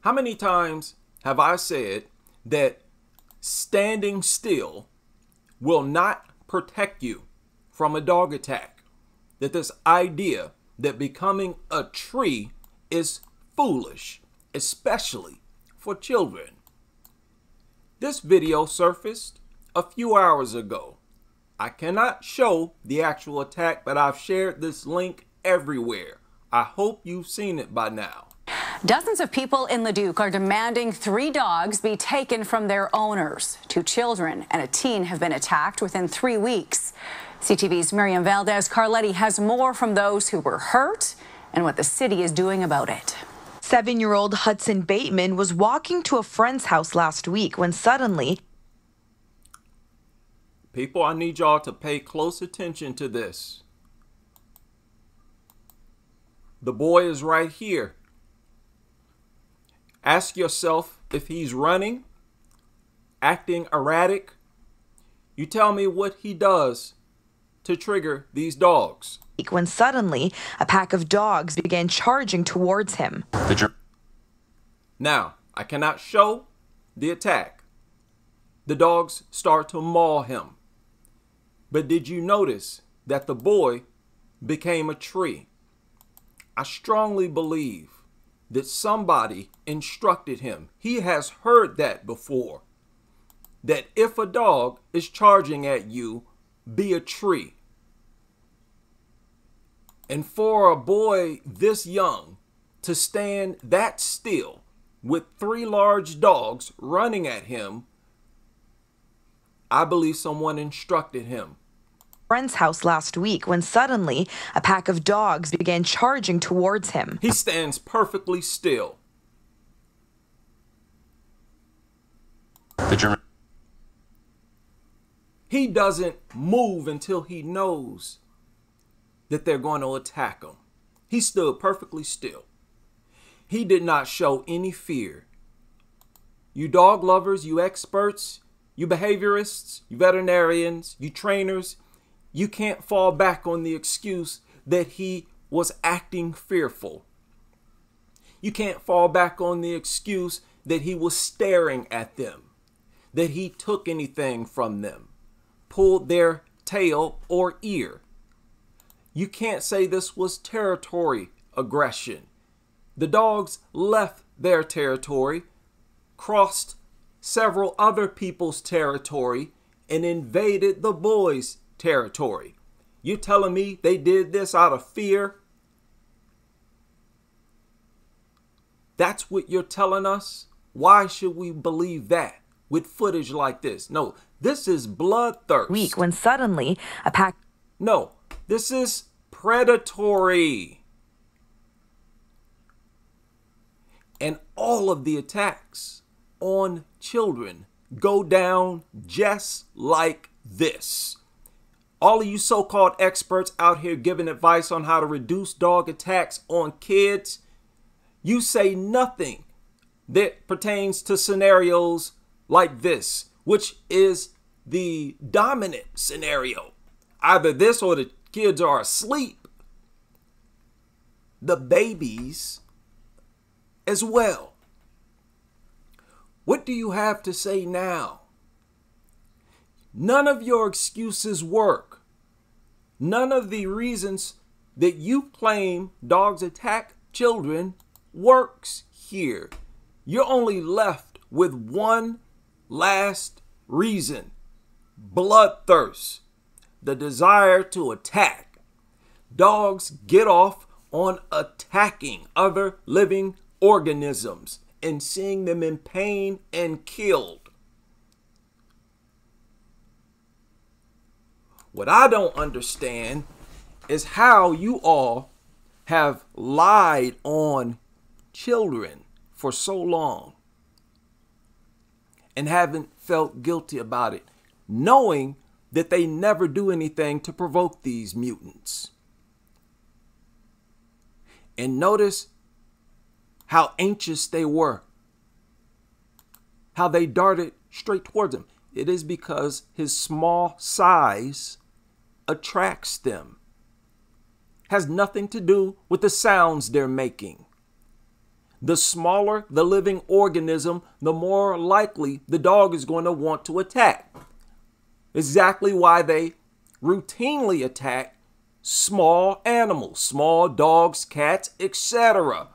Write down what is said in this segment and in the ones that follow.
How many times have I said that standing still will not protect you from a dog attack? That this idea that becoming a tree is foolish, especially for children. This video surfaced a few hours ago. I cannot show the actual attack, but I've shared this link everywhere. I hope you've seen it by now. Dozens of people in Leduc are demanding 3 dogs be taken from their owners. 2 children and a teen have been attacked within 3 weeks. CTV's Miriam Valdez-Carletti has more from those who were hurt and what the city is doing about it. 7-year-old Hudson Bateman was walking to a friend's house last week when suddenly... People, I need y'all to pay close attention to this. The boy is right here. Ask yourself if he's running, acting erratic. You tell me what he does to trigger these dogs. When suddenly a pack of dogs began charging towards him. Now, I cannot show the attack. The dogs start to maul him. But did you notice that the boy became a tree? I strongly believe that somebody instructed him. He has heard that before. That if a dog is charging at you, be a tree. And for a boy this young to stand that still with 3 large dogs running at him, I believe someone instructed him. Friend's house last week when suddenly a pack of dogs began charging towards him. He stands perfectly still. He doesn't move until he knows that they're going to attack him. He stood perfectly still. He did not show any fear. You dog lovers, you experts, you behaviorists, you veterinarians, you trainers, you can't fall back on the excuse that he was acting fearful. You can't fall back on the excuse that he was staring at them, that he took anything from them, pulled their tail or ear. You can't say this was territory aggression. The dogs left their territory, crossed several other people's territory, and invaded the boy's territory. You telling me they did this out of fear? That's what you're telling us? Why should we believe that with footage like this? No, this is bloodthirst. Week when suddenly a pack... No, this is predatory. And all of the attacks on children go down just like this. All of you so-called experts out here giving advice on how to reduce dog attacks on kids, you say nothing that pertains to scenarios like this, which is the dominant scenario. Either this or the kids are asleep. The babies as well. What do you have to say now? None of your excuses work. None of the reasons that you claim dogs attack children works here. You're only left with one last reason: bloodthirst, the desire to attack. Dogs get off on attacking other living organisms and seeing them in pain and killed. What I don't understand is how you all have lied on children for so long and haven't felt guilty about it, knowing that they never do anything to provoke these mutants. And notice how anxious they were, how they darted straight towards him. It is because his small size attracts them. Has nothing to do with the sounds they're making. The smaller the living organism, the more likely the dog is going to want to attack. Exactly why they routinely attack small animals, small dogs, cats, etc.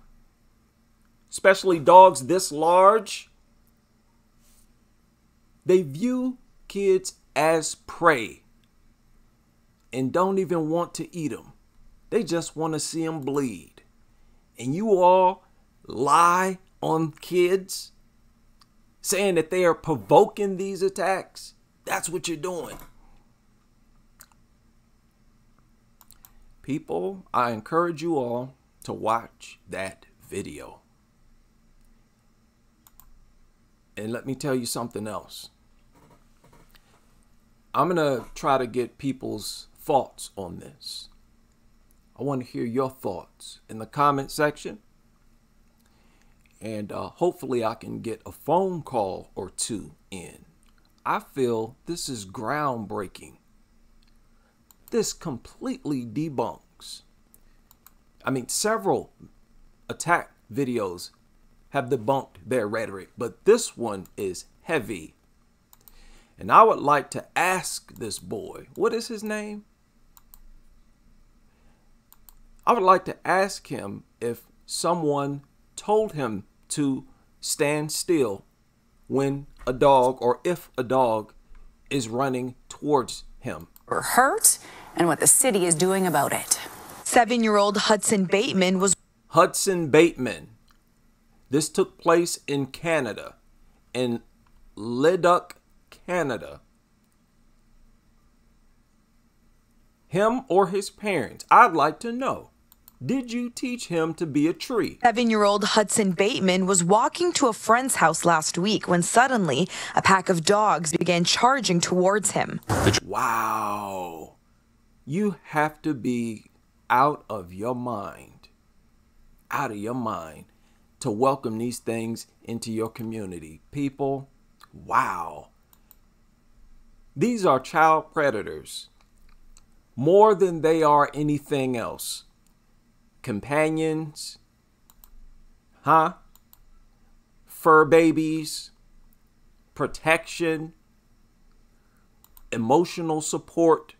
Especially dogs this large. They view kids as prey and don't even want to eat them. They just want to see them bleed. And you all lie on kids saying that they are provoking these attacks. That's what you're doing. People, I encourage you all to watch that video. And let me tell you something else. I'm going to try to get people's thoughts on this. I want to hear your thoughts in the comment section. And hopefully I can get a phone call or two in. I feel this is groundbreaking. This completely debunks. I mean, several attack videos have debunked their rhetoric, but this one is heavy. And I would like to ask this boy, what is his name? I would like to ask him if someone told him to stand still when a dog, or if a dog is running towards him. Or hurt, and what the city is doing about it. 7-year-old Hudson Bateman was... Hudson Bateman. This took place in Canada, in Leduc, Canada. Him or his parents, I'd like to know. Did you teach him to be a tree? 7-year-old Hudson Bateman was walking to a friend's house last week when suddenly a pack of dogs began charging towards him. Wow. You have to be out of your mind. Out of your mind to welcome these things into your community. People, wow. These are child predators more than they are anything else. Companions, fur babies, protection, emotional support.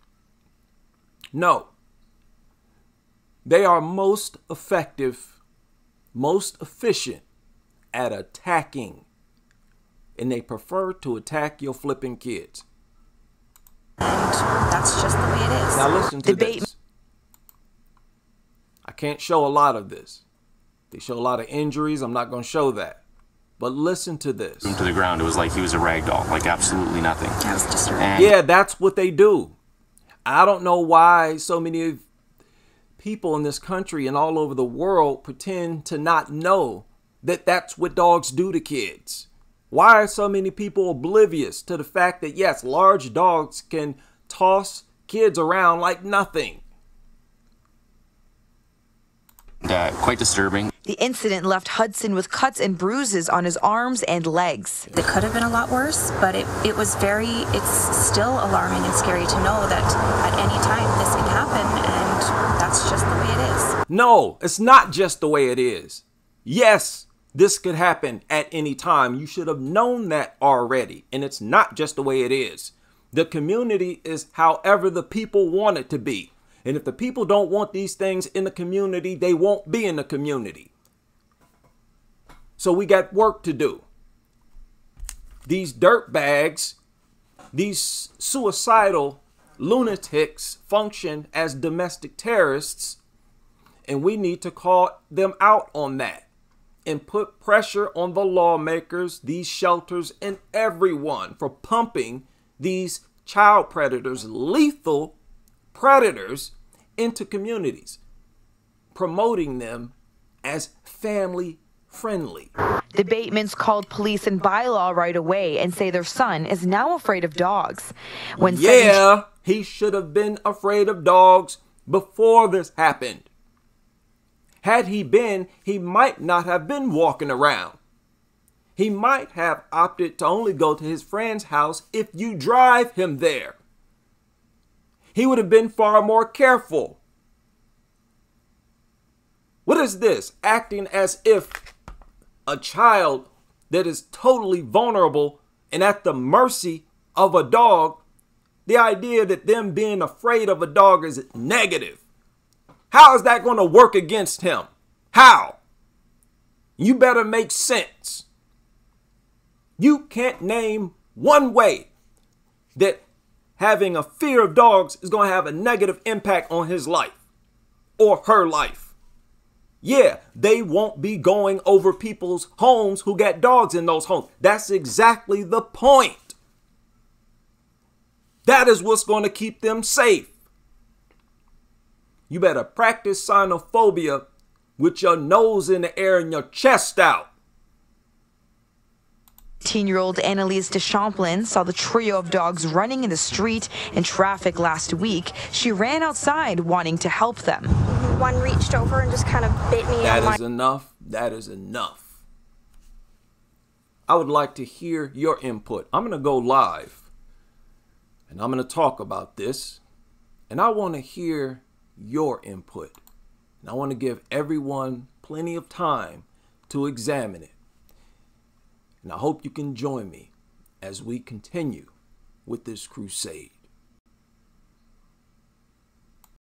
No, they are most effective, most efficient at attacking, and they prefer to attack your flipping kids. And that's just the way it is. Now listen to this. I can't show a lot of this. They show a lot of injuries. I'm not going to show that. But listen to this. To the ground, it was like he was a rag doll, like absolutely nothing. That was just yeah, that's what they do. I don't know why so many people in this country and all over the world pretend to not know that that's what dogs do to kids. Why are so many people oblivious to the fact that, yes, large dogs can toss kids around like nothing? Quite disturbing. The incident left Hudson with cuts and bruises on his arms and legs. It could have been a lot worse, but it's still alarming and scary to know that at any time this can happen, and that's just the way it is. No, it's not just the way it is. Yes, this could happen at any time. You should have known that already, and it's not just the way it is. The community is however the people want it to be. And if the people don't want these things in the community, they won't be in the community. So we got work to do. These dirtbags, these suicidal lunatics function as domestic terrorists, and we need to call them out on that and put pressure on the lawmakers, these shelters, and everyone for pumping these child predators, lethal predators, into communities, promoting them as family friendly. The Batemans called police and bylaw right away and say their son is now afraid of dogs. He should have been afraid of dogs before this happened. Had he been, he might not have been walking around. He might have opted to only go to his friend's house if you drive him there. He would have been far more careful. What is this? Acting as if a child that is totally vulnerable and at the mercy of a dog, the idea that them being afraid of a dog is negative. How is that going to work against him? How? You better make sense. You can't name one way that having a fear of dogs is going to have a negative impact on his life or her life. Yeah, they won't be going over people's homes who got dogs in those homes. That's exactly the point. That is what's going to keep them safe. You better practice xenophobia with your nose in the air and your chest out. 18-year-old Annalise Deschamplin saw the trio of dogs running in the street in traffic last week. She ran outside wanting to help them. One reached over and just kind of bit me. That is enough. That is enough. I would like to hear your input. I'm going to go live and I'm going to talk about this, and I want to hear your input. And I want to give everyone plenty of time to examine it. And I hope you can join me as we continue with this crusade.